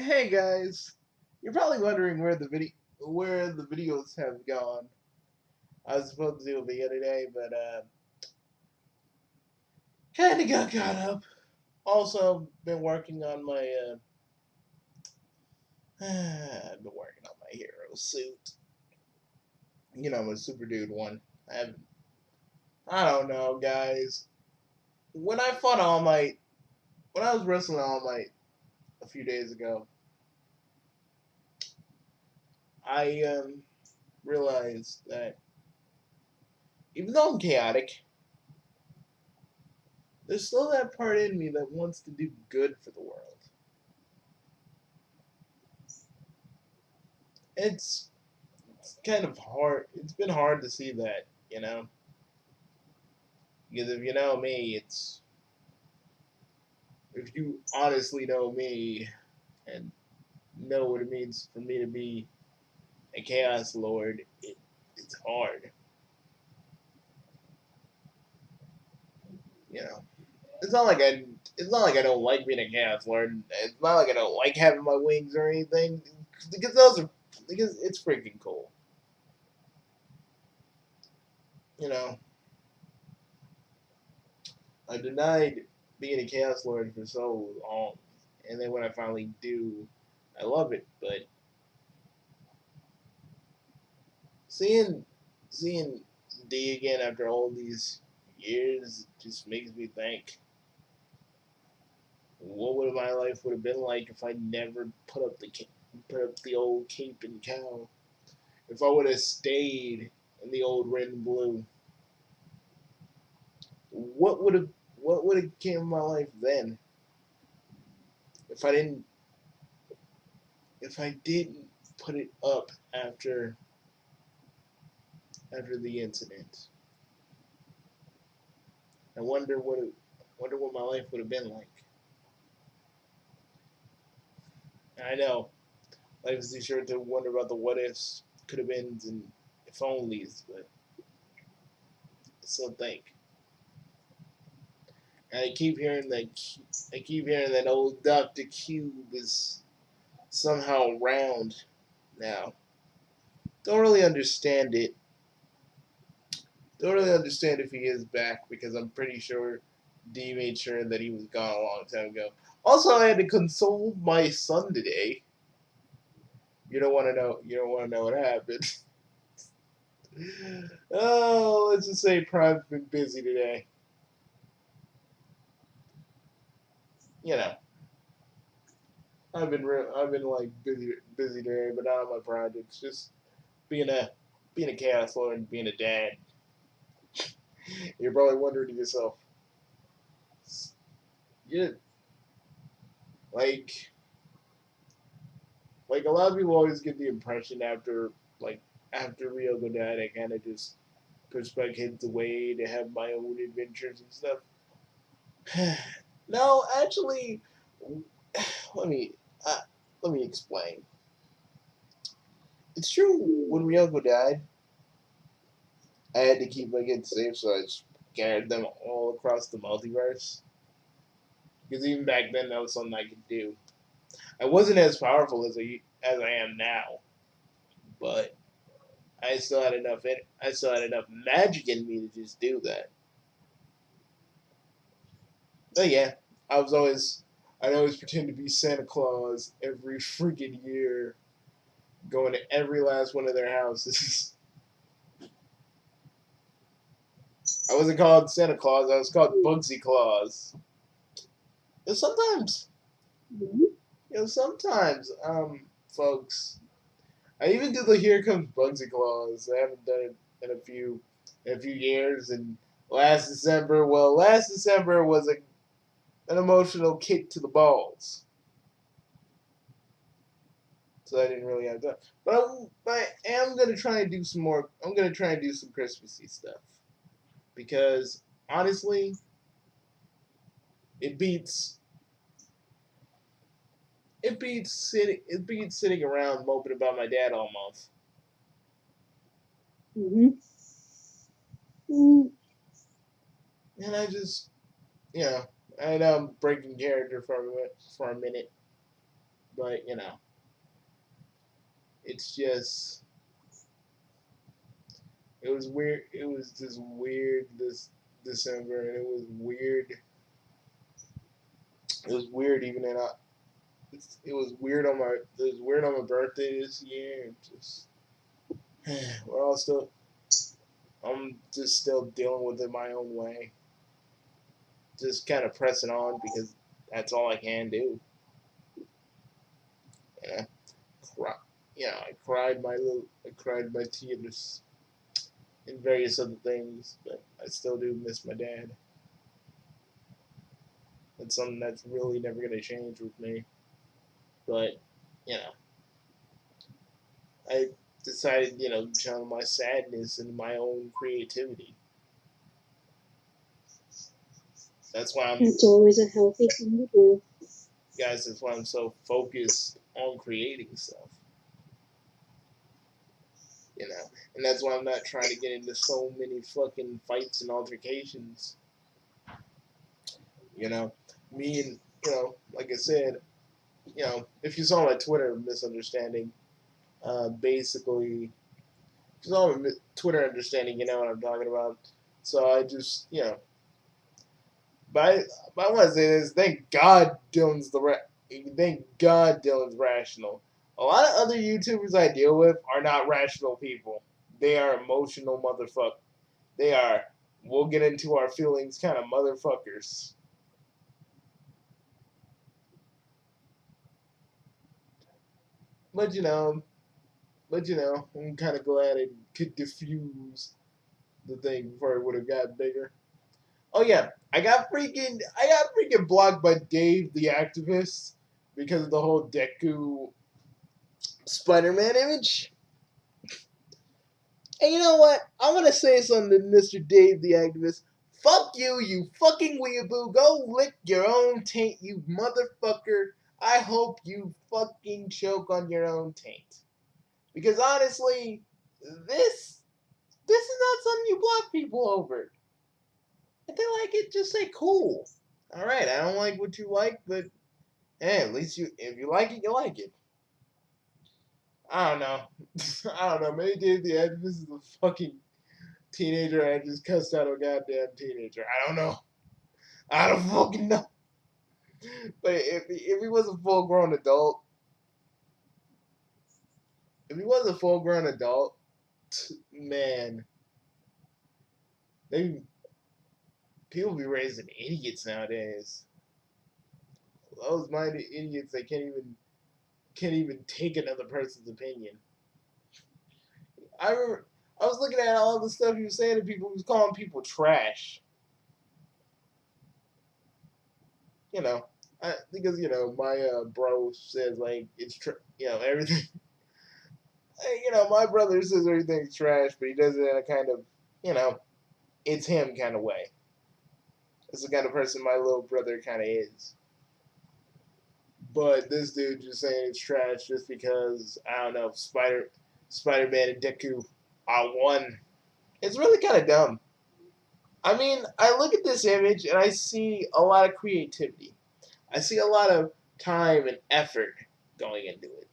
Hey guys, you're probably wondering where the videos have gone. I was supposed to do a video today, but kind of got caught up. Also, been working on my I've been working on my hero suit. You know, my super dude one. I don't know, guys. When I fought All Might, when I was wrestling All Might a few days ago, I realized that even though I'm chaotic, there's still that part in me that wants to do good for the world. It's kind of hard. It's been hard to see that, because if you know me, if you honestly know me and know what it means for me to be a chaos lord, it's hard. You know, it's not like I don't like being a chaos lord. It's not like I don't like having my wings or anything, because it's freaking cool. You know, I denied being a chaos lord for so long, and then when I finally do, I love it. But seeing seeing D again after all these years just makes me think, what would my life would have been like if I never put up the old cape and cowl? If I would have stayed in the old red and blue, what would have what would have came of my life then? If I didn't if I didn't put it up after the incident, I wonder what my life would have been like. And I know life is too short to wonder about the what ifs, could have beens, and if onlys, but I still think. And I keep hearing that old Doctor Cube is somehow round now. Don't really understand it. Don't really understand if he is back because I'm pretty sure D made sure that he was gone a long time ago. Also, I had to console my son today. You don't want to know. You don't want to know what happened. Oh, let's just say Prime's been busy today. You know, I've been like busy today, but not on my projects. Just being a being a chaos lord and being a dad. You're probably wondering to yourself, you like like a lot of people always get the impression after Ryoko died, I kind of just pushed my kids away to have my own adventures and stuff. No, actually, let me uh, let me explain. It's true. When Ryoko died, I had to keep my kids safe, so I scattered them all across the multiverse. Because even back then, that was something I could do. I wasn't as powerful as I am now, but I still had enough magic in me to just do that. But yeah, I was always I'd always pretend to be Santa Claus every freaking year, going to every last one of their houses. I wasn't called Santa Claus. I was called Bugsy Claus. And sometimes, sometimes, folks, I even did the Here Comes Bugsy Claus. I haven't done it in a few years. And last December was an emotional kick to the balls. So I didn't really have that. But I am gonna try and do some more. I'm gonna try and do some Christmassy stuff because honestly, it beats it beats sitting around moping about my dad all month. Mm-hmm. Mm-hmm. And I just, you know, I know I'm breaking character for a minute, But it's just it was weird. It was just weird this December, and it was weird. It was weird even in it was weird on my it was weird on my birthday this year. And just we're all still I'm just still dealing with it my own way. Just kind of pressing on because that's all I can do. You know, cry, I cried my tears and various other things, but I still do miss my dad. It's something that's really never gonna change with me. But you know, I decided channel my sadness into my own creativity. That's why I'm That's always a healthy thing to do. guys. That's why I'm so focused on creating stuff. And that's why I'm not trying to get into so many fucking fights and altercations. You know, me and like I said, if you saw my Twitter misunderstanding, basically, if you saw my Twitter understanding, you know what I'm talking about. So I just, but I want to say this: thank God Dylan's rational. A lot of other YouTubers I deal with are not rational people. They are emotional motherfuckers. They are. We'll get into our feelings kind of motherfuckers. But I'm kind of glad it could diffuse the thing before it would have got bigger. Oh yeah, I got freaking blocked by Dave the activist because of the whole Deku Spider-Man image. And you know what? I want to say something to Mr. Dave the activist. Fuck you, you fucking weeaboo. Go lick your own taint, you motherfucker. I hope you fucking choke on your own taint. Because honestly, this is not something you block people over. If they like it, just say cool. All right, I don't like what you like, but hey, at least if you like it, you like it. I don't know. I don't know. Maybe Dave the Activist is a fucking teenager. I just cussed out a goddamn teenager. I don't know. I don't fucking know. But if he was a full grown adult, if he was a full grown adult, man, they people be raising idiots nowadays. Those minded idiots that can't even take another person's opinion. I remember I was looking at all the stuff he was saying to people. He was calling people trash. You know, because my bro says like everything. My brother says everything's trash, but he does it in a kind of you know it's him kind of way. It's the kind of person my little brother kind of is. But this dude just saying it's trash just because I don't know Spider Man and Deku are one. It's really kind of dumb. I mean, I look at this image and I see a lot of creativity. I see a lot of time and effort going into it.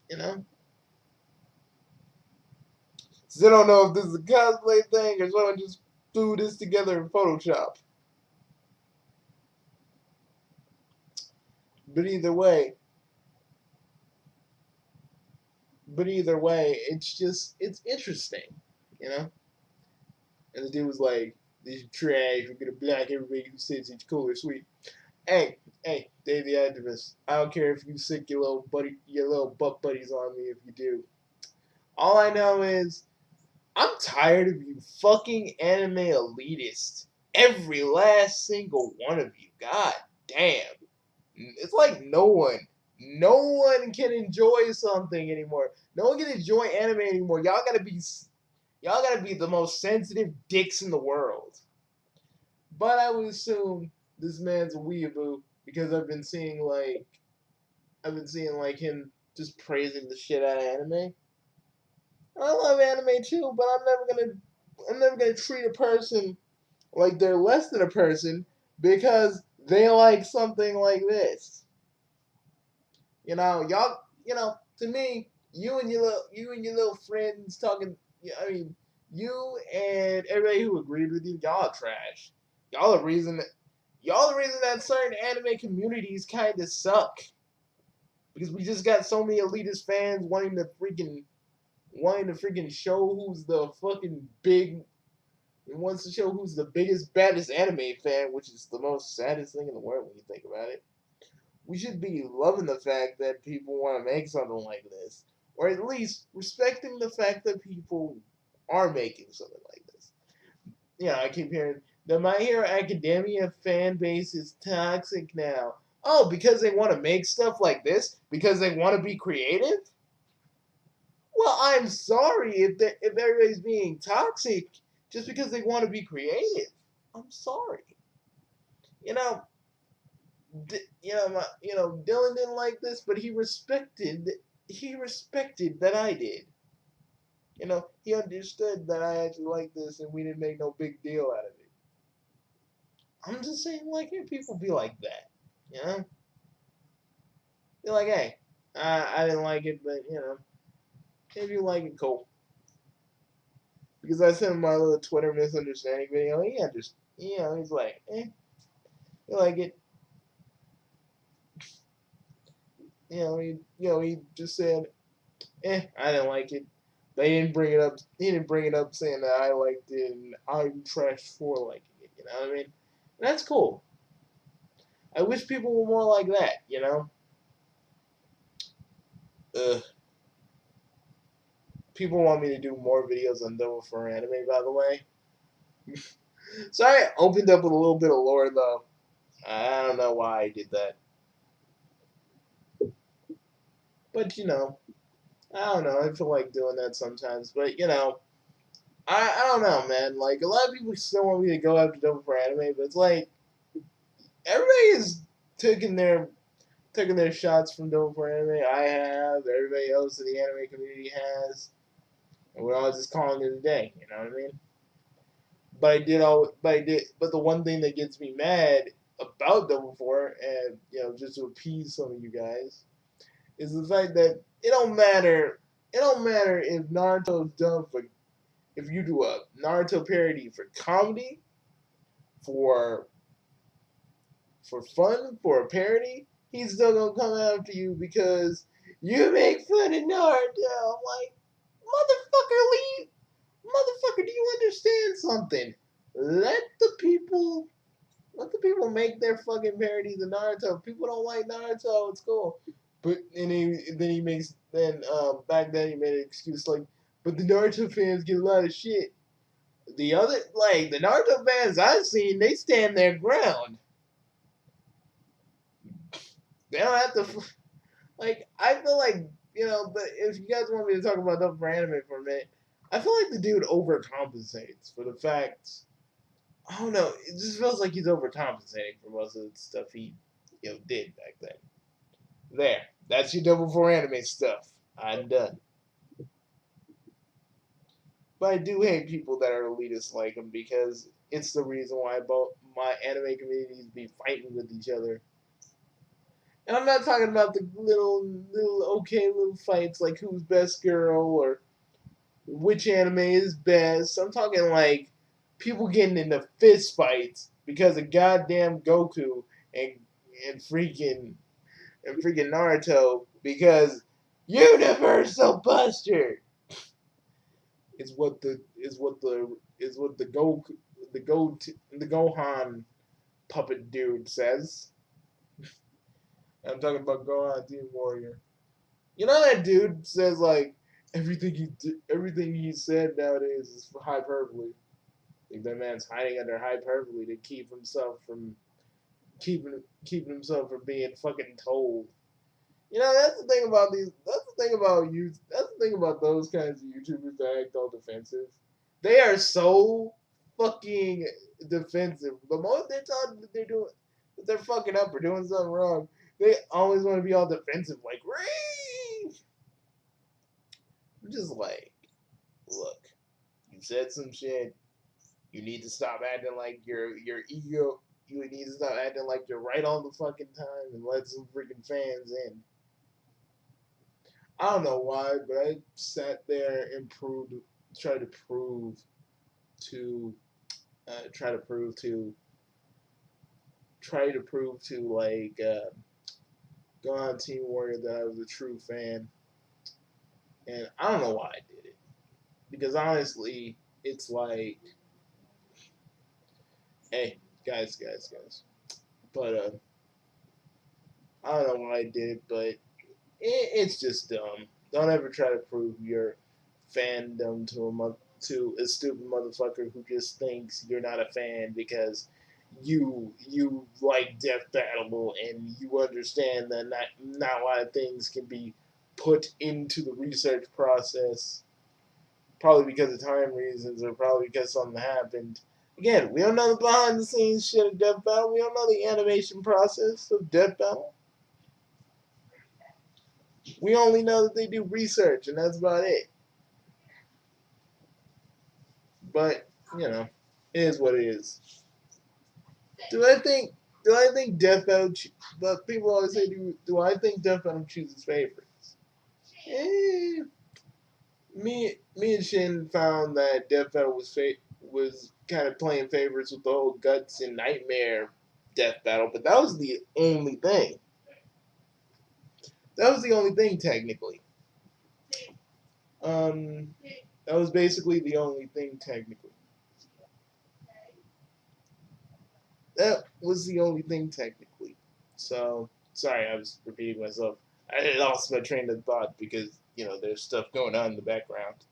You know? So I don't know if this is a cosplay thing or someone just threw this together in Photoshop. But either way, it's interesting, you know? And the dude was like, "This is trash. We're gonna block everybody who says it's cool or sweet." Hey, hey, Dave the activist. I don't care if you sick your little butt buddies on me if you do. All I know is I'm tired of you fucking anime elitists. Every last single one of you. God damn. It's like no one can enjoy something anymore. No one can enjoy anime anymore. Y'all gotta be the most sensitive dicks in the world. But I would assume this man's a weeaboo because I've been seeing like him just praising the shit out of anime. I love anime too, but I'm never gonna treat a person like they're less than a person because they like something like this. To me, you and your little friends talking. I mean, you and everybody who agreed with you, y'all are trash. Y'all the reason. Y'all the reason that certain anime communities kind of suck because we just got so many elitist fans wanting to freaking show who's the fucking big. It wants to show who's the biggest, baddest anime fan, which is the most saddest thing in the world when you think about it. We should be loving the fact that people want to make something like this, or at least respecting the fact that people are making something like this. I keep hearing the My Hero Academia fan base is toxic now. Oh, because they want to make stuff like this? Because they want to be creative? Well, I'm sorry if everybody's being toxic just because they want to be creative. I'm sorry. You know, Dylan didn't like this, but he respected that I did. He understood that I actually liked this, and we didn't make no big deal out of it. I'm just saying, like, if people be like that, you know, be like, hey, I didn't like it, but if you like it, cool. Because I sent him my little Twitter misunderstanding video. He's like, you like it. He just said, I didn't like it. They didn't bring it up. He didn't bring it up saying that I liked it and I'm trash for liking it. You know what I mean? And that's cool. I wish people were more like that. Ugh. People want me to do more videos on Double for Anime, by the way. So I opened up with a little bit of lore, though. I don't know why I did that. But, I don't know. I feel like doing that sometimes. But, I don't know, man. Like, a lot of people still want me to go after Double for Anime, but it's like, everybody is taking their shots from Double for Anime. I have. Everybody else in the anime community has. And we're all just calling it a day. You know what I mean? But the one thing that gets me mad about Double Four, and just to appease some of you guys, is the fact that it don't matter. It don't matter if Naruto's done for. If you do a Naruto parody for comedy, for fun, for a parody, he's still gonna come after you because you make fun of Naruto. I'm like, motherfucker, leave, motherfucker. Do you understand something? Let the people Let the people make their fucking parodies of Naruto. If people don't like Naruto, it's cool. But then he makes back then he made an excuse like, but the Naruto fans get a lot of shit. The Naruto fans I've seen, they stand their ground. They don't have to I feel like But if you guys want me to talk about Double for Anime for a minute, I feel like the dude overcompensates for the fact. I don't know. It just feels like he's overcompensating for most of the stuff he did back then. There. That's your Double for Anime stuff. I'm done. But I do hate people that are elitists like him because it's the reason why both my anime communities be fighting with each other. And I'm not talking about the little fights like who's best girl or which anime is best. I'm talking like people getting into fist fights because of goddamn Goku and and freaking Naruto because Universal Buster is what the Gohan puppet dude says. I'm talking about Gohan Team Warrior. You know that dude says like everything he said nowadays is hyperbole. Like that man's hiding under hyperbole to keeping himself from being fucking told. That's the thing about these. That's the thing about you. That's the thing about those kinds of YouTubers that act all defensive. They are so fucking defensive. The moment they're talking that they're fucking up or doing something wrong, they always want to be all defensive, like, Ree! I'm just like, look, you said some shit. You need to stop acting like your ego. You need to stop acting like you're right all the fucking time and let some freaking fans in. I don't know why, but I sat there and tried to prove to, try to prove to, try to prove to like go on Team Warrior that I was a true fan, and I don't know why I did it because honestly, it's like, hey, guys, but I don't know why I did it, but it's just dumb. Don't ever try to prove your fandom to a stupid motherfucker who just thinks you're not a fan because you like Death Battle and you understand that not a lot of things can be put into the research process, probably because of time reasons or probably because something happened. Again, we don't know the behind the scenes shit of Death Battle. We don't know the animation process of Death Battle. We only know that they do research, and that's about it. But it is what it is. Do I think? Do I think Death Battle? But people always say, do I think Death Battle chooses favorites? Eh, me and Shin found that Death Battle was kind of playing favorites with the whole Guts and Nightmare Death Battle, but that was the only thing. That was the only thing technically. Um, that was basically the only thing technically. That was the only thing technically. So sorry, I was repeating myself. I lost my train of thought because there's stuff going on in the background.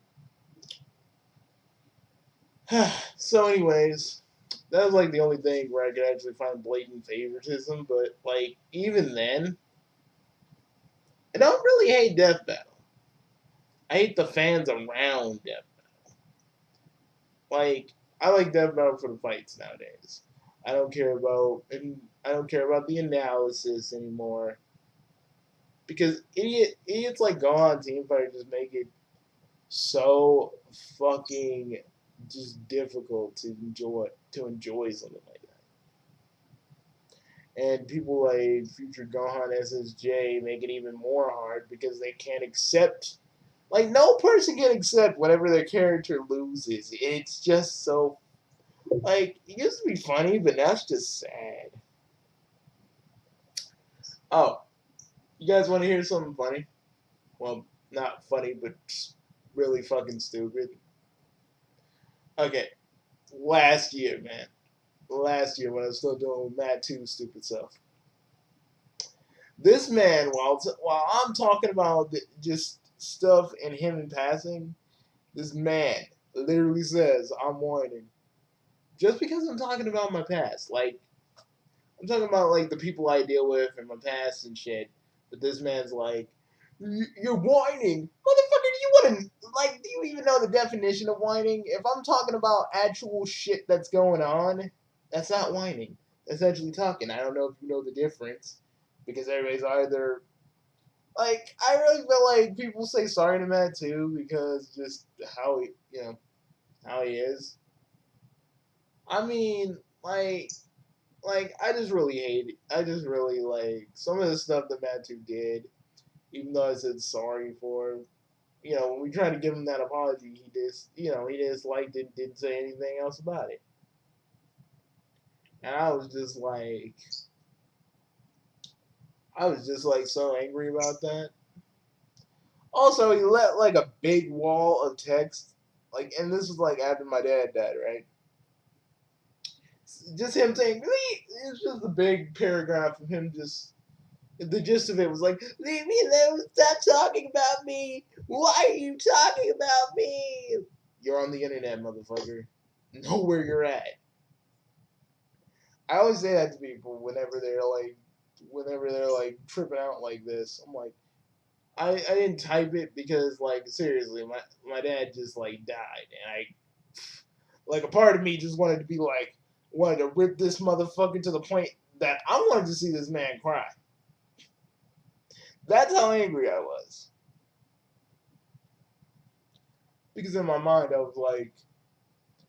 So, anyways, that was like the only thing where I could actually find blatant favoritism. But like even then, I don't really hate Death Battle. I hate the fans around Death. Like I like Death Battle for the fights nowadays. I don't care about the analysis anymore because idiots like Gohan Teamfighter just make it so fucking just difficult to enjoy something like that. And people like Future Gohan SSJ make it even more hard because they can't accept, like, no person can accept whatever their character loses. It's just so, like, it used to be funny, but now it's just sad. Oh, you guys want to hear something funny? Well, not funny, but really fucking stupid. Okay, last year, man. Last year when I was still doing Matt 2 stupid stuff. This man, while I'm talking about just stuff and him in passing, this man literally says, I'm whining. Just because I'm talking about my past. Like, I'm talking about, like, the people I deal with and my past and shit. But this man's like, you're whining. Motherfucker, do you want to, like, do you even know the definition of whining? If I'm talking about actual shit that's going on, that's not whining. That's actually talking. I don't know if you know the difference. Because everybody's either, like, I really feel like people say sorry to Matt too because just how how he is. I mean, like I just really hate it. I just really like some of the stuff that Matu did, even though I said sorry for him. When we tried to give him that apology, he just liked it, didn't say anything else about it. And I was just like so angry about that. Also, he let like a big wall of text, like, and this was like after my dad died, right? Just him saying, it's just a big paragraph of him just. The gist of it was like, leave me alone, stop talking about me. Why are you talking about me? You're on the internet, motherfucker. Know where you're at. I always say that to people whenever they're like tripping out like this. I'm like, I didn't type it because like seriously, my dad just like died, and I like a part of me just wanted to rip this motherfucker to the point that I wanted to see this man cry. That's how angry I was. Because in my mind I was like,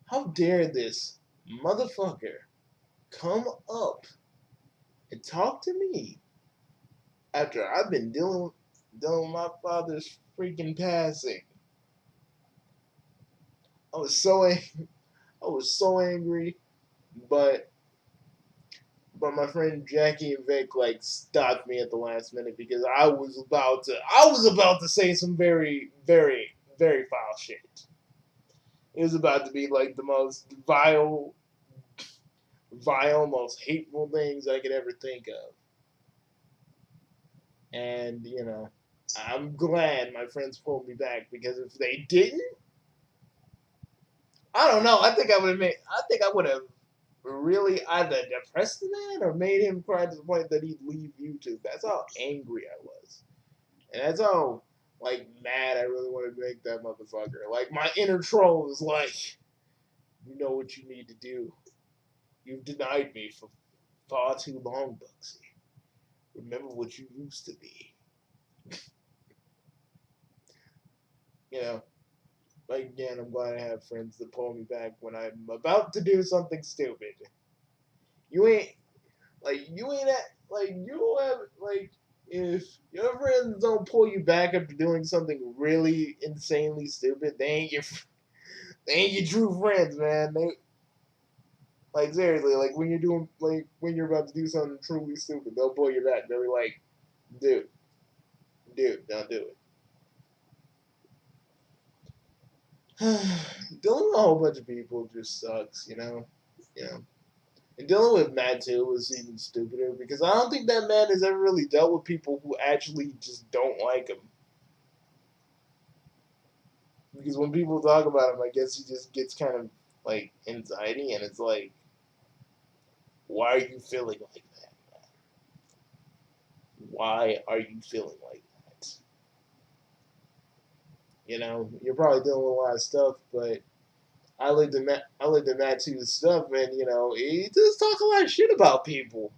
how dare this motherfucker come up and talk to me after I've been dealing with. dealing with my father's freaking passing. I was so I was so angry, but my friend Jackie and Vic like stopped me at the last minute because I was about to say some very foul shit. It was about to be like the most vile, most hateful things I could ever think of. And, I'm glad my friends pulled me back because if they didn't, I don't know. I think I would have really either depressed the man or made him cry to the point that he'd leave YouTube. That's how angry I was. And that's how like mad I really wanted to make that motherfucker. Like my inner troll was like, you know what you need to do. You've denied me for far too long, Bugsy. Remember what you used to be. You know, like again, I'm glad I have friends that pull me back when I'm about to do something stupid. You ain't you ain't at you don't have if your friends don't pull you back after doing something really insanely stupid, they ain't your true friends, man. They like seriously, like when you're about to do something truly stupid, they'll pull you back. They'll be like, dude, don't do it. Dealing with a whole bunch of people just sucks, You know. And dealing with Matt too was even stupider because I don't think that man has ever really dealt with people who actually just don't like him. Because when people talk about him, I guess he just gets kind of like anxiety, and it's like, why are you feeling like that? Why are you feeling like that? You're probably dealing with a lot of stuff, but I looked at Matt too's stuff, and he does talk a lot of shit about people.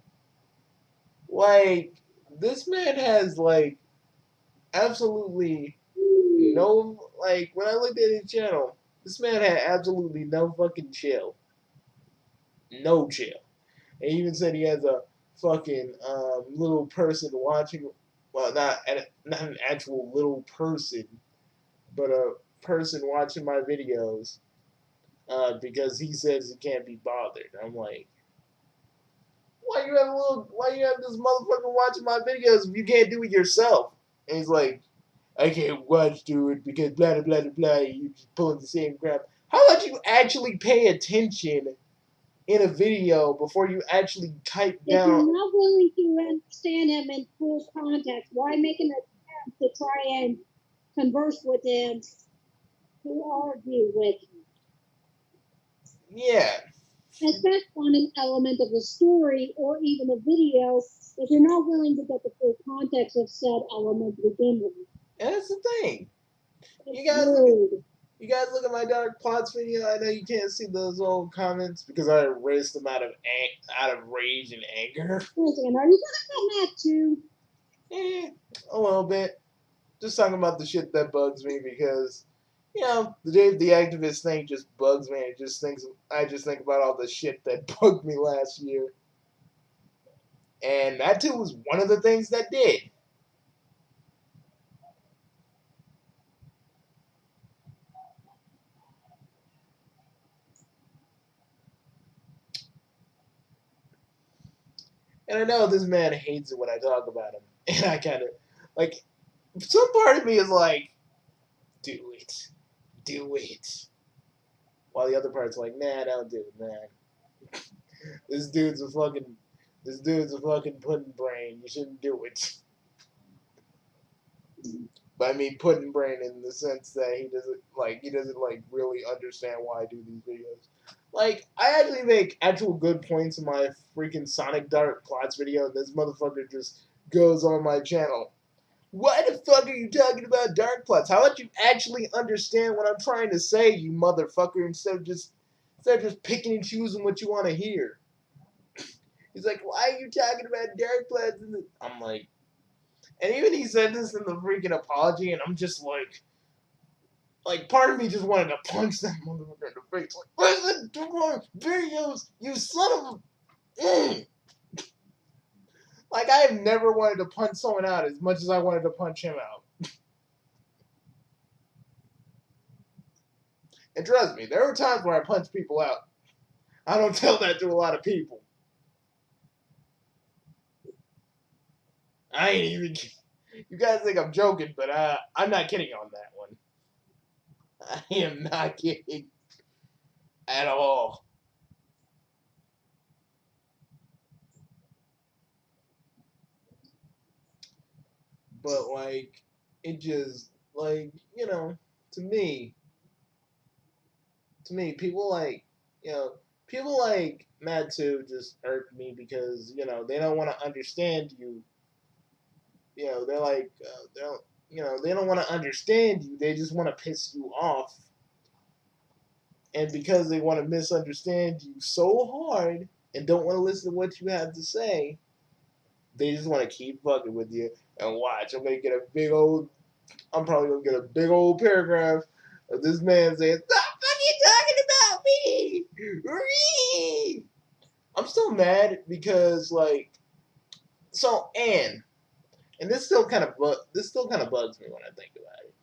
Like this man has like absolutely no when I looked at his channel, this man had absolutely no fucking chill, no chill. And he even said he has a fucking little person watching. Well, not an actual little person, but a person watching my videos because he says he can't be bothered. I'm like, why you have this motherfucker watching my videos if you can't do it yourself? And he's like, I can't watch do it because blah blah blah blah. You just pulling the same crap. How about you actually pay attention in a video before you actually type If down? you're not willing to understand him in full context, why make an attempt to try and converse with him, to argue with him? Yeah. Especially on an element of the story or even a video, if you're not willing to get the full context of said element to begin with. And that's the thing. It's You guys look at my dark plots video. I know you can't see those old comments because I erased them out of rage and anger. Listen, are you talking about that too? A little bit. Just talking about the shit that bugs me because, the Dave the Activist thing just bugs me. I just think about all the shit that bugged me last year, and that too was one of the things that did. And I know this man hates it when I talk about him, and I kind of like. Some part of me is like, do it, do it, while the other part's like, nah, don't do it, man. This dude's a fucking, this dude's a fucking pudding brain. You shouldn't do it. But I mean pudding brain in the sense that he doesn't like really understand why I do these videos. Like I actually make actual good points in my freaking Sonic Dark Plots video, and this motherfucker just goes on my channel. Why the fuck are you talking about dark plots? How about you actually understand what I'm trying to say, you motherfucker, instead of just picking and choosing what you want to hear? He's like, why are you talking about dark plots? I'm like, and even he said this in the freaking apology, and I'm just like part of me just wanted to punch that motherfucker in the face. Like, listen to my videos, you son of a. Like, I have never wanted to punch someone out as much as I wanted to punch him out. And trust me, there were times where I punched people out. I don't tell that to a lot of people. I ain't even. You guys think I'm joking, but I'm not kidding on that one. I am not kidding at all. But like, it just like to me, people like people like Mad 2 just irk me because they don't want to understand you. They're like they don't they don't want to understand you. They just want to piss you off, and because they want to misunderstand you so hard and don't want to listen to what you have to say, they just want to keep fucking with you. And watch, I'm probably gonna get a big old paragraph of this man saying, "Stop fucking talking about me." I'm still mad because and this still kind of bugs me when I think about it.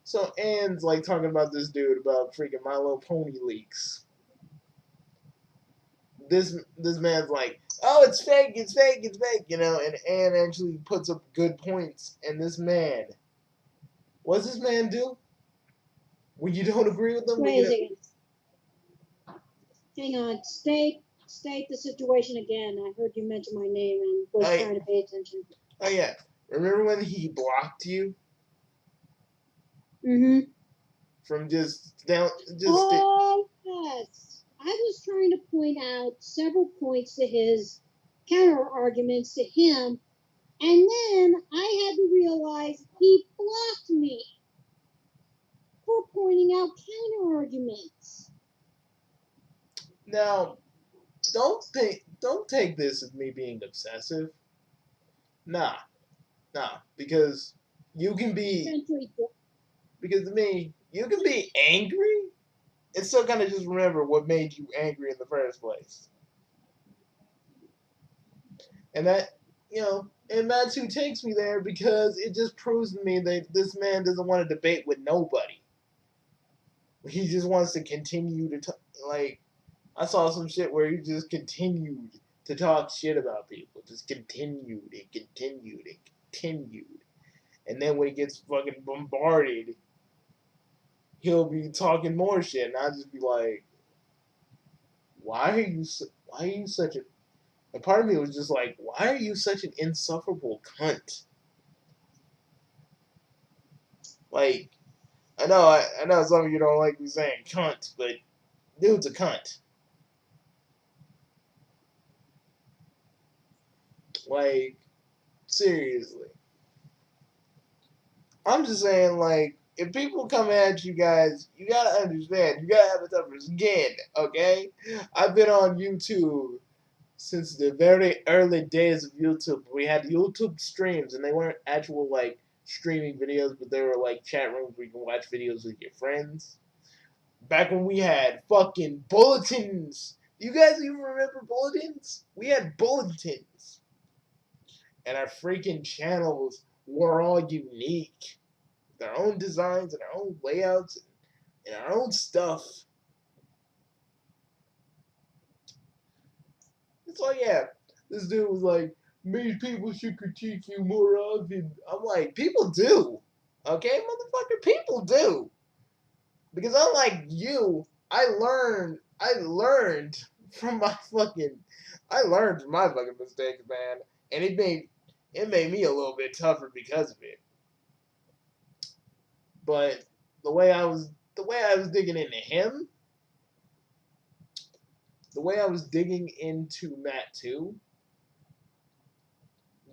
So Anne's like talking about this dude about freaking My Little Pony leaks. This man's like, oh, it's fake, it's fake, it's fake, and Anne actually puts up good points. And this man, what's this man do? When you don't agree with them, Wait a second. Hang on. State the situation again. I heard you mention my name and was trying to pay attention. Oh yeah. Remember when he blocked you? Mm-hmm. From just down Oh yes. I was trying to point out several points to his counter arguments to him, and then I had to realize he blocked me for pointing out counter arguments. Now, don't take this as me being obsessive. Nah, because you can be because to me you can be angry and still kind of just remember what made you angry in the first place. And that and that's who takes me there because it just proves to me that this man doesn't want to debate with nobody. He just wants to continue to like. I saw some shit where he just continued to talk shit about people, just continued and continued and continued, and then when he gets fucking bombarded, he'll be talking more shit, and I'll just be like, why are you such a? And part of me was just like, why are you such an insufferable cunt? Like, I know some of you don't like me saying cunt, but dude's a cunt. Like, seriously. I'm just saying, like, if people come at you guys, you gotta understand, you gotta have a tougher skin, okay? I've been on YouTube since the very early days of YouTube. We had YouTube streams, and they weren't actual, like, streaming videos, but they were, like, chat rooms where you can watch videos with your friends. Back when we had fucking bulletins. Do you guys even remember bulletins? We had bulletins. And our freaking channels were all unique. Their own designs and our own layouts and our own stuff. So yeah, this dude was like, maybe people should critique you more often. I'm like, people do. Okay, motherfucker, people do. Because unlike you, I learned from my fucking mistakes, man. And it made me a little bit tougher because of it. But the way I was digging into him, the way I was digging into Matt too,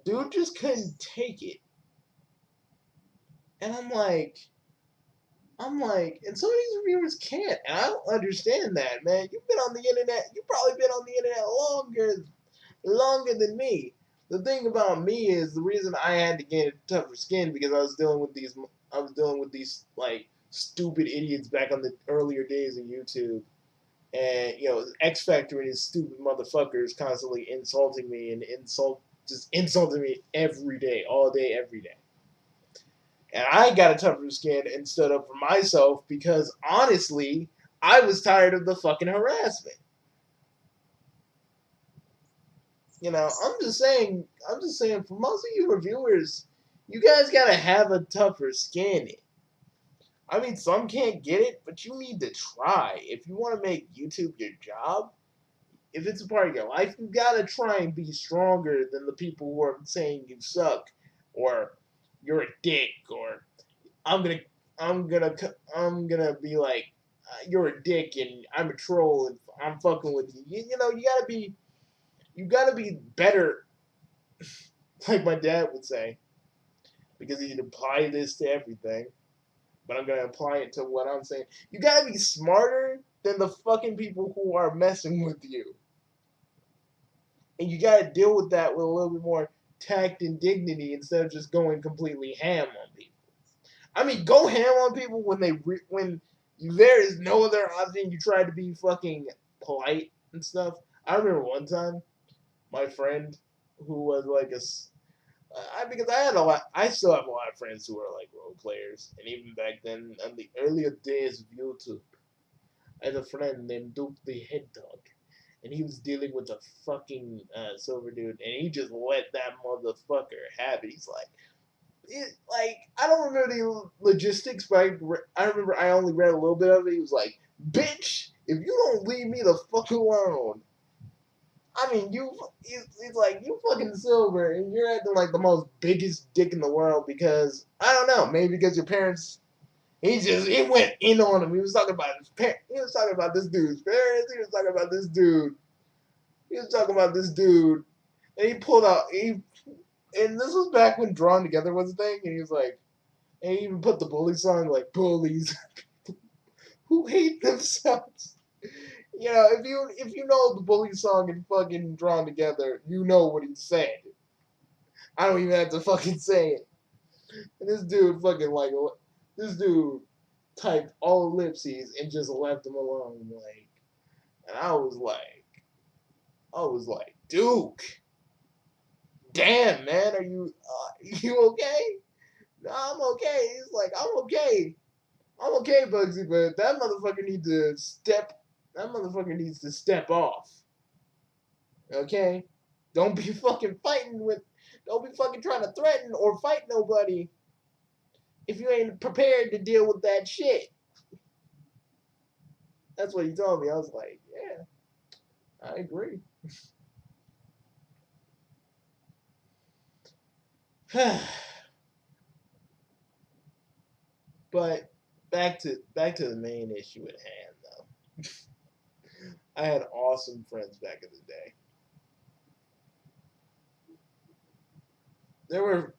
dude just couldn't take it. And I'm like, and some of these reviewers can't, and I don't understand that, man. You've been on the internet. You've probably been on the internet longer than me. The thing about me is the reason I had to get a tougher skin because I was dealing with these like stupid idiots back on the earlier days of YouTube. And X Factor and his stupid motherfuckers constantly insulting me and just insulting me every day, all day, every day. And I got a tougher skin and stood up for myself because honestly, I was tired of the fucking harassment. You know, I'm just saying, for most of you reviewers, you guys gotta have a tougher skin. I mean, some can't get it, but you need to try. If you want to make YouTube your job, if it's a part of your life, you gotta try and be stronger than the people who are saying you suck, or you're a dick, or I'm gonna, I'm gonna be like, you're a dick and I'm a troll and I'm fucking with you. You know, you gotta be better, like my dad would say, because he'd apply this to everything. But I'm gonna apply it to what I'm saying. You gotta be smarter than the fucking people who are messing with you. And you gotta deal with that with a little bit more tact and dignity instead of just going completely ham on people. I mean, go ham on people when when there is no other option. You try to be fucking polite and stuff. I remember one time, my friend who was like because I had a lot, I still have a lot of friends who are like role players, and even back then, in the earlier days of YouTube, I had a friend named Duke the Head Dog, and he was dealing with a fucking silver dude, and he just let that motherfucker have it. He's like, I don't remember the logistics, but I remember I only read a little bit of it. He was like, "Bitch, if you don't leave me the fuck alone." I mean, he's like, you fucking silver, and you're acting like the most biggest dick in the world because, I don't know, maybe because your parents, he went in on him. He was talking about his parents. He was talking about this dude's parents. He was talking about this dude. He was talking about this dude. And he pulled out, and this was back when Drawn Together was a thing, and he was like, and he even put the bully song, like, bullies who hate themselves. You know, if you know the bully song and fucking Drawn Together, you know what he said. I don't even have to fucking say it. And this dude fucking like this dude typed all ellipses and just left him alone. Like, and I was like, Duke, damn man, are you okay? No, I'm okay. He's like, I'm okay, Bugsy, but that motherfucker needs to step. That motherfucker needs to step off. Okay, don't be fucking fighting with. Don't be fucking trying to threaten or fight nobody if you ain't prepared to deal with that shit. That's what he told me. I was like, yeah, I agree. But back to the main issue at hand, though. I had awesome friends back in the day. There were,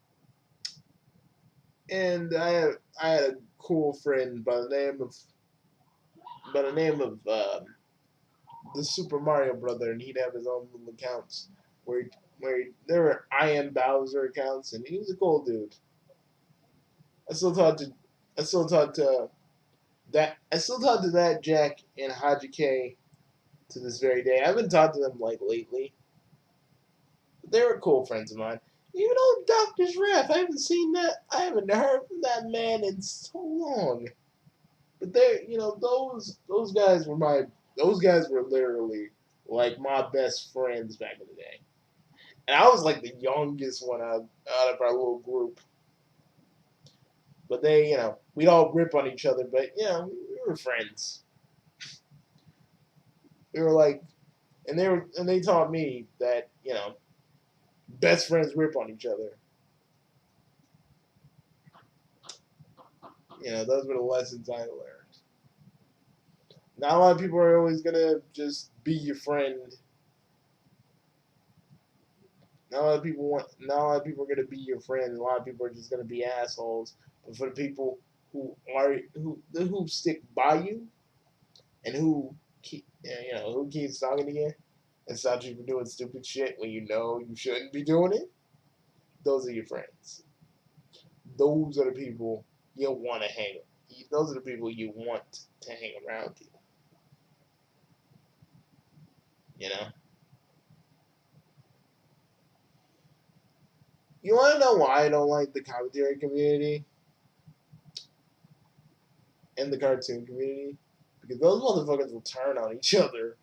and I had a cool friend by the name of the Super Mario brother, and he'd have his own little accounts there were I am Bowser accounts, and he was a cool dude. I still talk to I still talk to I still talk to that Jack and Haji K to this very day. I haven't talked to them like lately, but they were cool friends of mine. Even old Doctor's Wrath, I haven't heard from that man in so long. But those guys were literally like my best friends back in the day. And I was like the youngest one out of our little group. But we'd all rip on each other, but we were friends. We were like, and they taught me that best friends rip on each other. Those were the lessons I learned. Not a lot of people are always gonna just be your friend. Not a lot of people are gonna be your friend. A lot of people are just gonna be assholes. But for the people who stick by you and who keeps talking to you and stops you from doing stupid shit when you know you shouldn't be doing it, those are your friends. Those are the people you want to hang. Those are the people you want to hang around you. You know. You want to know why I don't like the commentary community and the cartoon community? Because those motherfuckers will turn on each other.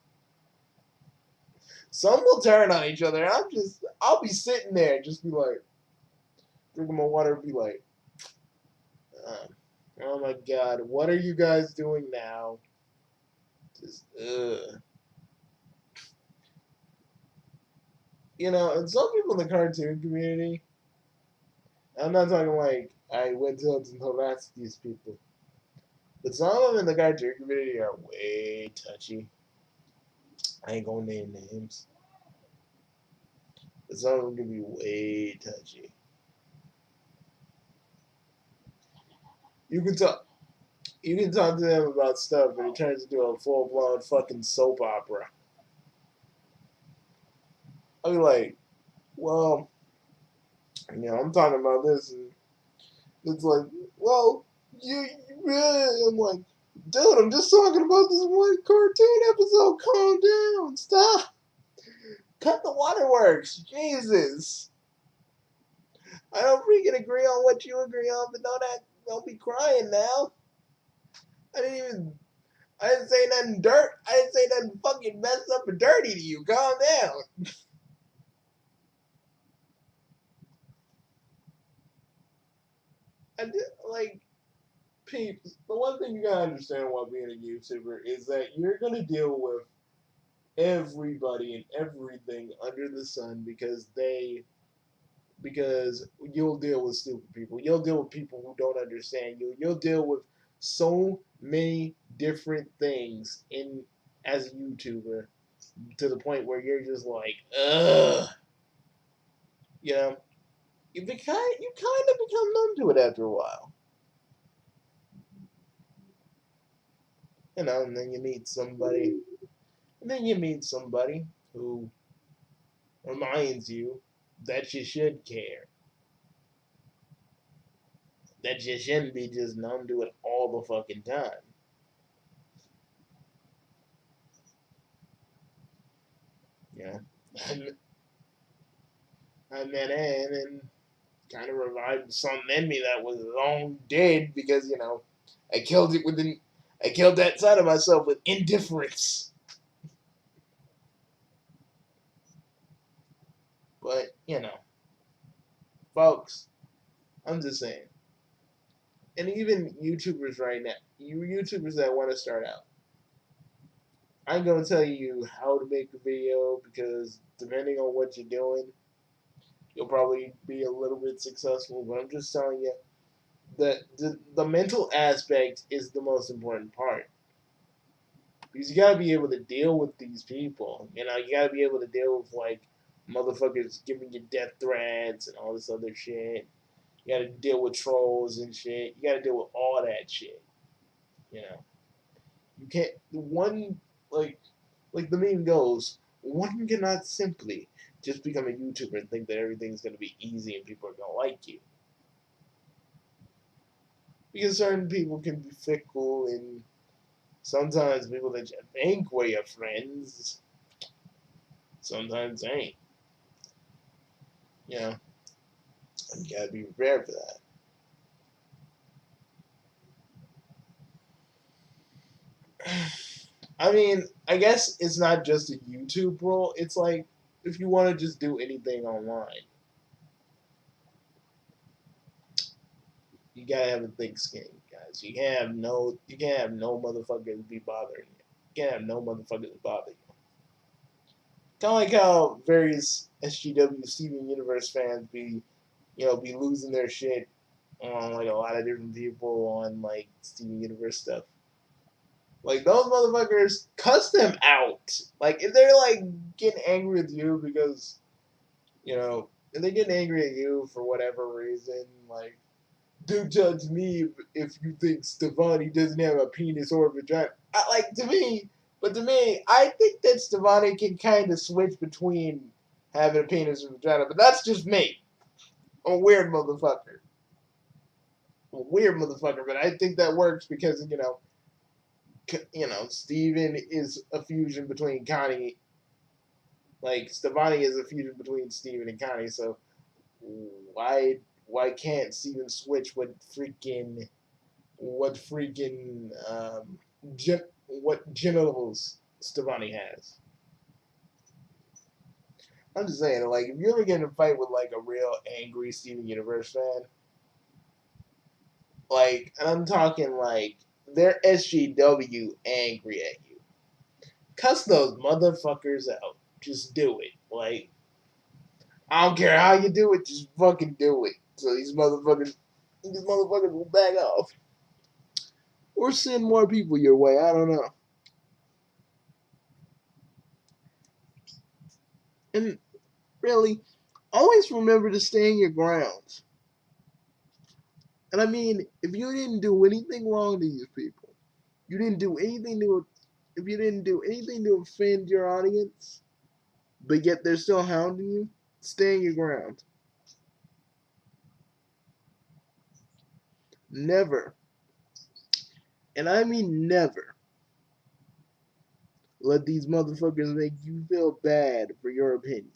Some will turn on each other. I'll be sitting there, just be like, drinking my water, be like, oh my god, what are you guys doing now? Just, ugh. You know, and some people in the cartoon community, I'm not talking like I went to and harassed these people, but some of them in the cartoon community are way touchy. I ain't gonna name names, but some of them can be way touchy. You can talk, you can talk to them about stuff, and it turns into a full blown fucking soap opera. I'll be like, well, I'm talking about this, and it's like, well, you really, I'm like, dude, I'm just talking about this one cartoon episode. Calm down, stop, cut the waterworks, Jesus. I don't freaking agree on what you agree on, but don't be crying now. I didn't even, I didn't say nothing I didn't say nothing fucking messed up or dirty to you. Calm down. I did, like, peeps, the one thing you gotta understand while being a YouTuber is that you're gonna deal with everybody and everything under the sun because you'll deal with stupid people. You'll deal with people who don't understand you. You'll deal with so many different things in as a YouTuber to the point where you're just like, ugh. You know, you kind of become numb to it after a while. You know, and then you meet somebody, who reminds you that you should care, that you shouldn't be just numb to it all the fucking time. You know, I met in and kind of revived something in me that was long dead because I killed it I killed that side of myself with indifference. But folks, I'm just saying, and even YouTubers right now, you YouTubers that want to start out, I'm gonna tell you how to make a video because depending on what you're doing, you'll probably be a little bit successful. But I'm just telling you that the mental aspect is the most important part. Because you gotta be able to deal with these people. You gotta be able to deal with like motherfuckers giving you death threats and all this other shit. You gotta deal with trolls and shit. You gotta deal with all that shit. You know, you can't one like the meme goes. One cannot simply just become a YouTuber and think that everything's gonna be easy and people are gonna like you. Because certain people can be fickle and sometimes people that you think were your friends sometimes ain't. You know, and you gotta be prepared for that. I mean, I guess it's not just a YouTube rule. It's like if you want to just do anything online, you gotta have a thick skin, guys. You can't have no motherfuckers be bothering you. You can't have no motherfuckers bother you. Kind of like how various SGW Steven Universe fans be losing their shit on like a lot of different people on like Steven Universe stuff. Like those motherfuckers, cuss them out. Like if they're like getting angry with you because if they get angry at you for whatever reason, like don't judge me if you think Stevani doesn't have a penis or a vagina. To me, I think that Stevani can kind of switch between having a penis and vagina, but that's just me. I'm a weird motherfucker. But I think that works because Steven is a fusion between Connie. Like Stevani is a fusion between Steven and Connie. So why can't Steven switch what genitals Stefani has? I'm just saying, like, if you ever get in a fight with like a real angry Steven Universe fan, like, and I'm talking like they're SJW angry at you, cuss those motherfuckers out. Just do it. Like, I don't care how you do it, just fucking do it. So these motherfuckers will back off. Or send more people your way, I don't know. And really, always remember to stay in your grounds. And I mean, if you didn't do anything wrong to these people, you didn't do anything to if you didn't do anything to offend your audience, but yet they're still hounding you, stay in your ground. Never, and I mean never, let these motherfuckers make you feel bad for your opinion,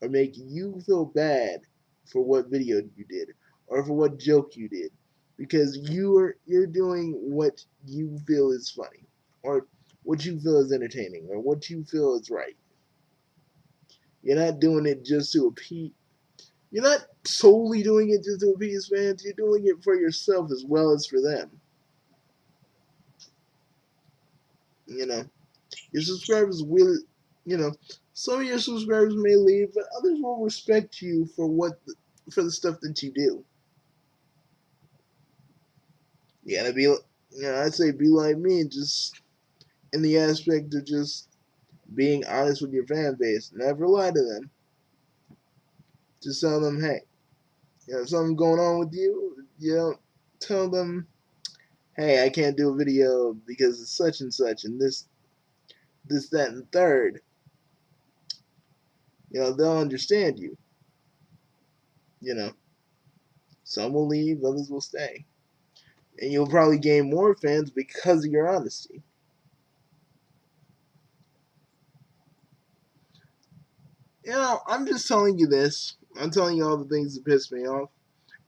or make you feel bad for what video you did, or for what joke you did, because you're doing what you feel is funny, or what you feel is entertaining, or what you feel is right. You're not doing it just to appease. You're not solely doing it just to appease fans. You're doing it for yourself as well as for them. You know, your subscribers will, you know, some of your subscribers may leave, but others will respect you for for the stuff that you do. You gotta be, I'd say be like me, just in the aspect of just being honest with your fan base. Never lie to them. Just tell them, hey, if something's going on with you, tell them, hey, I can't do a video because it's such and such, and this, that, and third. They'll understand you. Some will leave, others will stay. And you'll probably gain more fans because of your honesty. I'm just telling you this. I'm telling you all the things that piss me off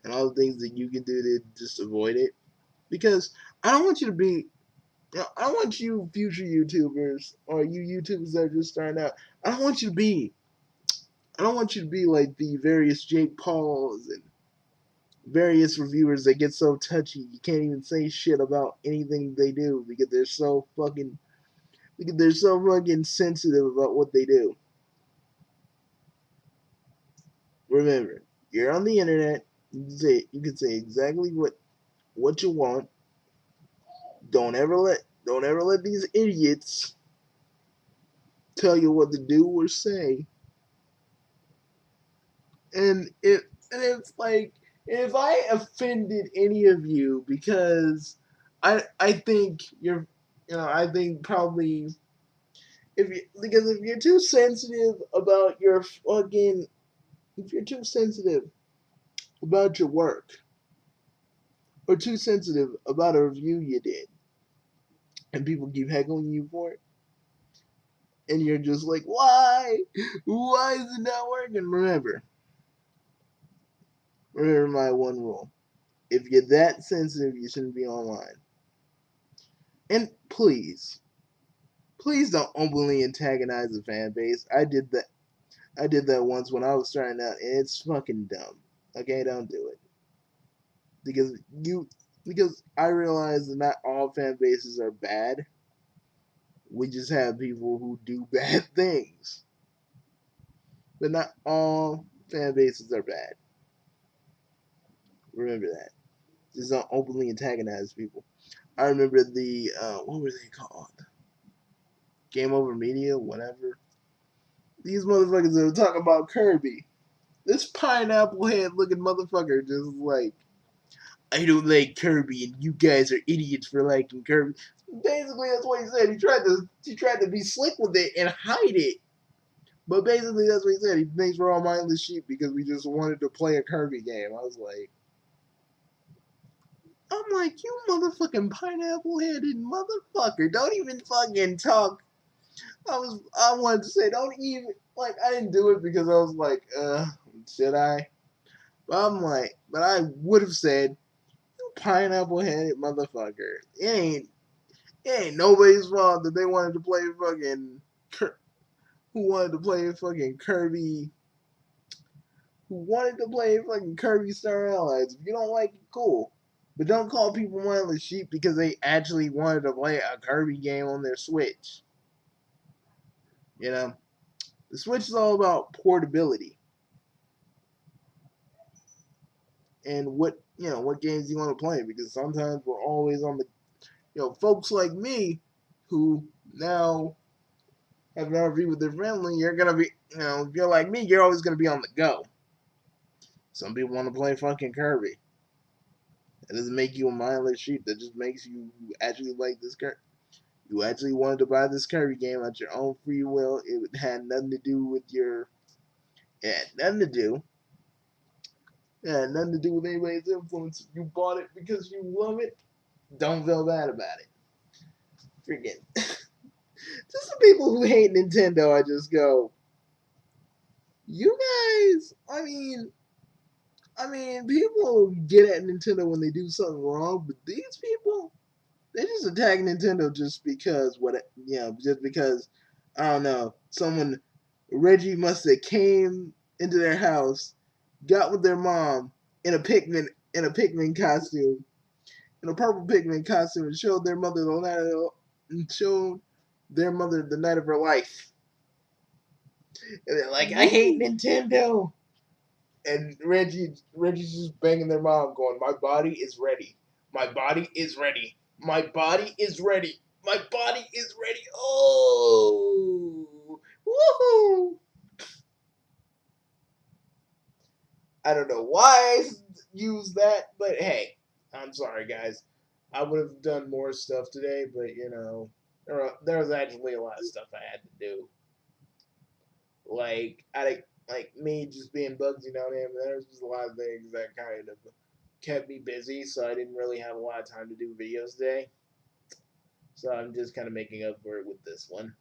and all the things that you can do to just avoid it. Because I don't want you to be, I don't want you future YouTubers or you YouTubers that are just starting out, I don't want you to be like the various Jake Pauls and various reviewers that get so touchy you can't even say shit about anything they do because they're so fucking sensitive about what they do. Remember, you're on the internet. You can say exactly what you want. Don't ever let these idiots tell you what to do or say. And it's like, if I offended any of you because I think I think probably because if you're too sensitive about if you're too sensitive about your work, or too sensitive about a review you did, and people keep heckling you for it, and you're just like, why is it not working? Remember my one rule: if you're that sensitive, you shouldn't be online. And please don't openly antagonize the fan base. I did that once when I was starting out, and it's fucking dumb. Okay, don't do it. Because I realize that not all fan bases are bad. We just have people who do bad things. But not all fan bases are bad. Remember that. Just don't openly antagonize people. I remember the what were they called? Game Over Media, whatever. These motherfuckers that were talking about Kirby. This pineapple head looking motherfucker just like, I don't like Kirby and you guys are idiots for liking Kirby. Basically that's what he said. He tried to be slick with it and hide it. But basically that's what he said. He thinks we're all mindless sheep because we just wanted to play a Kirby game. I'm like, you motherfucking pineapple headed motherfucker. Don't even fucking talk. I wanted to say, don't even, like, I didn't do it because I was like, should I? But I'm like, but I would have said, you pineapple headed motherfucker. It ain't nobody's fault that they wanted to play fucking who wanted to play fucking Kirby who wanted to play fucking Kirby Star Allies. If you don't like it, cool. But don't call people mindless sheep because they actually wanted to play a Kirby game on their Switch. You know? The Switch is all about portability. And what games you want to play, because sometimes we're always on the folks like me who now have an RV with their family, you're gonna be if you're like me, you're always gonna be on the go. Some people want to play fucking Kirby. It doesn't make you a mindless sheep. That just makes you actually like this Kirby. You actually wanted to buy this Kirby game at your own free will. It had nothing to do with your. It had nothing to do. It had nothing to do with anybody's influence. You bought it because you love it. Don't feel bad about it. Freaking. Just the people who hate Nintendo, I just go. You guys. I mean, people get at Nintendo when they do something wrong, but these people, they just attack Nintendo just because just because I don't know, someone Reggie must have came into their house, got with their mom in a Pikmin costume, in a purple Pikmin costume, and showed their mother the night of her life. And they're like, I hate Nintendo. And Reggie's just banging their mom, going, "My body is ready. My body is ready. My body is ready. My body is ready." Oh, woohoo! I don't know why I used that, but hey, I'm sorry, guys. I would have done more stuff today, but there was actually a lot of stuff I had to do. Like me just being Bugsy down there, there's just a lot of things that kind of kept me busy, so I didn't really have a lot of time to do videos today. So I'm just kind of making up for it with this one.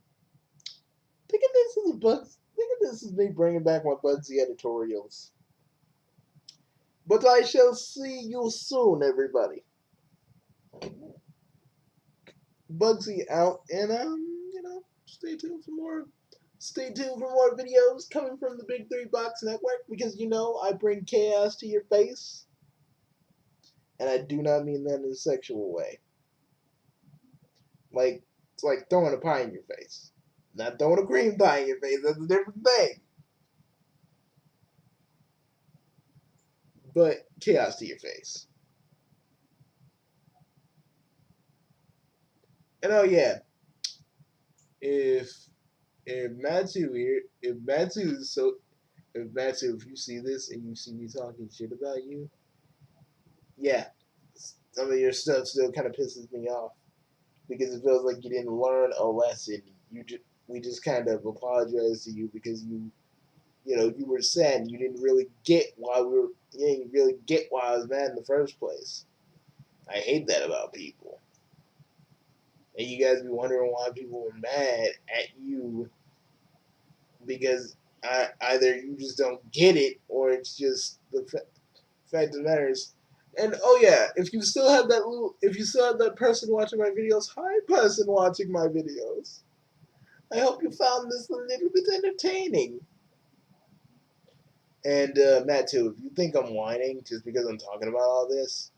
Think of this as Bugs. Think of this as me bringing back my Bugsy editorials. But I shall see you soon, everybody. Bugsy out, and stay tuned for more. Stay tuned for more videos coming from the Big Three Box Network, because I bring chaos to your face, and I do not mean that in a sexual way. Like, it's like throwing a pie in your face. Not throwing a cream pie in your face. That's a different thing. But chaos to your face. And oh yeah, if Matsu, if you see this and you see me talking shit about you, yeah, some of your stuff still kind of pisses me off because it feels like you didn't learn a lesson. We just kind of apologize to you because you were sad and you didn't really get why I was mad in the first place. I hate that about people. And you guys be wondering why people were mad at you because either you just don't get it or it's just the fact of the matter is. And oh yeah, if you still have that person watching my videos, hi person watching my videos. I hope you found this a little bit entertaining. And Matt too, if you think I'm whining just because I'm talking about all this,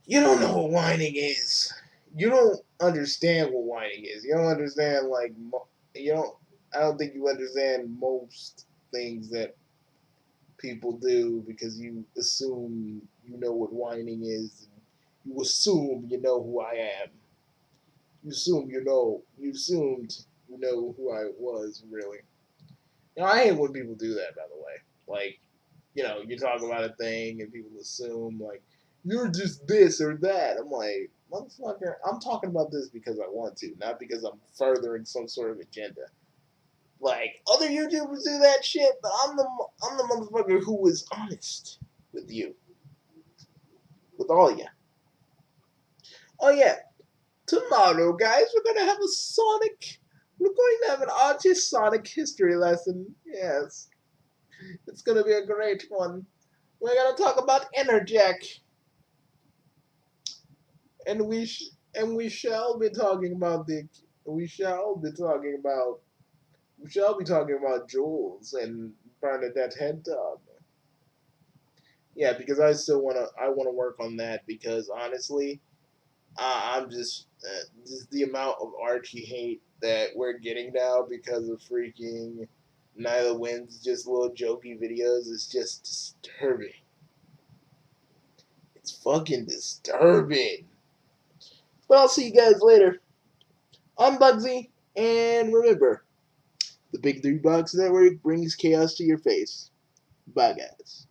you don't know what whining is. You don't understand what whining is. You don't understand you don't. I don't think you understand most things that people do because you assume you know what whining is. And you assume you know who I am. You assume you know. You assumed you know who I was really. I hate when people do that. By the way, like you talk about a thing and people assume like you're just this or that. I'm like, motherfucker, I'm talking about this because I want to, not because I'm furthering some sort of agenda. Like other YouTubers do that shit, but I'm the motherfucker who is honest with you, with all of you. Oh yeah, tomorrow, guys, we're gonna have a Sonic. We're going to have an artist Sonic history lesson. Yes. It's gonna be a great one. We're gonna talk about Enerjack, and we shall be talking about we shall be talking about Jules and Bernadette Head Dog. Yeah, because I wanna work on that because honestly, I'm just the amount of Archie hate that we're getting now because of freaking Nyla Wynn's just little jokey videos is just disturbing. It's fucking disturbing. But I'll see you guys later. I'm Bugsy, and remember, the Big Three Box Network brings chaos to your face. Bye, guys.